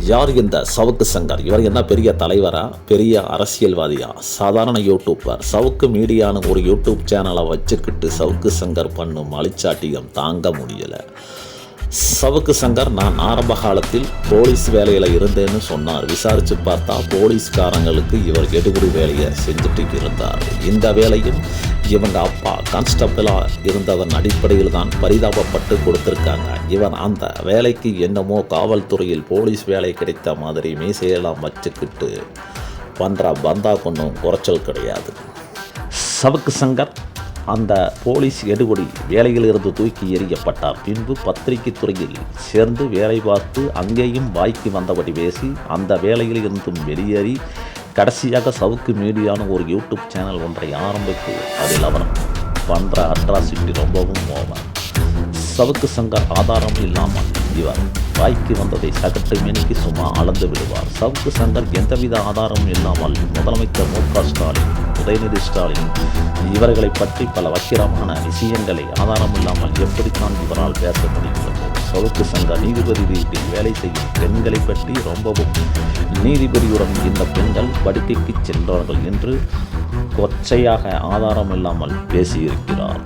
யார் இந்த சவுக்கு சங்கர்? இவர் என்ன பெரிய தலைவரா, பெரிய அரசியல்வாதியா, சாதாரண யூடியூபர்? சவுக்கு மீடியான்னு ஒரு யூடியூப் சேனலை வச்சுக்கிட்டு சவுக்கு சங்கர் பண்ணும் அழிச்சாட்டியம் தாங்க முடியலை. சவுக்கு சங்கர் நான் ஆரம்ப காலத்தில் போலீஸ் வேலையில் இருந்தேன்னு சொன்னார். விசாரித்து பார்த்தா போலீஸ்காரங்களுக்கு இவர் எடுபடி வேலையை செஞ்சுட்டு இருந்தார். இந்த வேலையும் இவங்க அப்பா கான்ஸ்டபிளாக இருந்ததன் அடிப்படையில் தான் பரிதாபப்பட்டு கொடுத்துருக்காங்க. இவன் அந்த வேலைக்கு என்னமோ காவல்துறையில் போலீஸ் வேலை கிடைத்த மாதிரி மீசையெல்லாம் வச்சுக்கிட்டு பண்ணுற பந்தா கொன்னும் குறைச்சல் கிடையாது. சவுக்கு சங்கர் அந்த போலீஸ் எடுபடி வேலையிலிருந்து தூக்கி எறியப்பட்டார். பின்பு பத்திரிகை துறையில் சேர்ந்து வேலை பார்த்து அங்கேயும் வாய்க்கு வந்தபடி பேசி அந்த வேலையில் இருந்தும் வெளியேறி கடைசியாக சவுக்கு மீடியான்னு ஒரு யூடியூப் சேனல் ஒன்றை ஆரம்பித்து அதில் அவர் பண்ணுற அட்ராசிட்டி ரொம்பவும் ஓவர். சவுக்கு சங்கர் ஆதாரம் இல்லாமல் இவர் வாய்க்கு வந்ததை சகட்டு மேனிக்கு சும்மா அளந்து விடுவார். சவுக்கு சங்கர் எந்தவித ஆதாரமும் இல்லாமல் முதலமைச்சர் மு.க. ஸ்டாலின், உதயநிதி ஸ்டாலின் இவர்களை பற்றி பல வக்கிரமான விஷயங்களை ஆதாரம் இல்லாமல் எப்படித்தான் இவரால் பேச முடிகிறது? சவுக்கு சங்கர் நீதிபதி வீட்டில் வேலை செய்யும் பெண்களை பற்றி ரொம்பவும் நீதிபதியுடன் இந்த பெண்கள் படுக்கைக்கு சென்றார்கள் என்று கொச்சையாக ஆதாரம் இல்லாமல் பேசியிருக்கிறார்.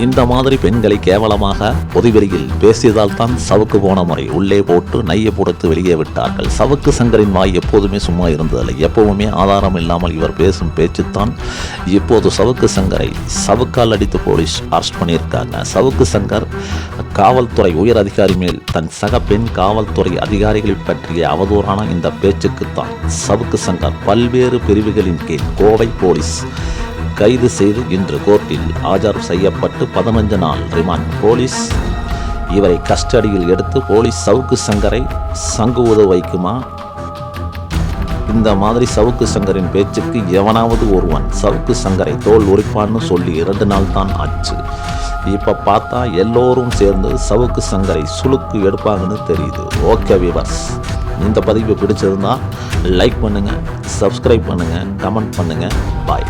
இந்த மாதிரி பெண்களை கேவலமாக பொதுவெளியில் பேசியதால் தான் சவுக்கு போன முறை உள்ளே போட்டு நையை போடுத்து வெளியே விட்டார்கள். சவுக்கு சங்கரின் வாய் எப்போதுமே சும்மா இருந்ததில்லை. எப்பவுமே ஆதாரம் இல்லாமல் இவர் பேசும் பேச்சுத்தான் இப்போது சவுக்கு சங்கரை சவுக்கால் அடித்து போலீஸ் அரெஸ்ட் பண்ணியிருக்காங்க. சவுக்கு சங்கர் காவல்துறை உயர் அதிகாரி மேல் தன் சக பெண் காவல்துறை அதிகாரிகளை பற்றிய அவதூறான இந்த பேச்சுக்குத்தான் சவுக்கு சங்கர் பல்வேறு பிரிவுகளின் கீழ் கோவை போலீஸ் கைது செய்து இன்று கோர்ட்டில் ஆஜர் செய்யப்பட்டு 15 நாள் ரிமாண்ட். போலீஸ் இவரை கஸ்டடியில் எடுத்து போலீஸ் சவுக்கு சங்கரை சங்கு ஊத வைக்குமா? இந்த மாதிரி சவுக்கு சங்கரின் பேச்சுக்கு எவனாவது ஒருவன் சவுக்கு சங்கரை தோல் உரிப்பான்னு சொல்லி 2 நாள் தான் ஆச்சு. இப்போ பார்த்தா எல்லோரும் சேர்ந்து சவுக்கு சங்கரை சுளுக்கு எடுப்பாங்கன்னு தெரியுது. ஓகே வியூவர்ஸ், இந்த பதிவு பிடிச்சிருந்தா லைக் பண்ணுங்கள், சப்ஸ்கிரைப் பண்ணுங்கள், கமெண்ட் பண்ணுங்கள். பாய்.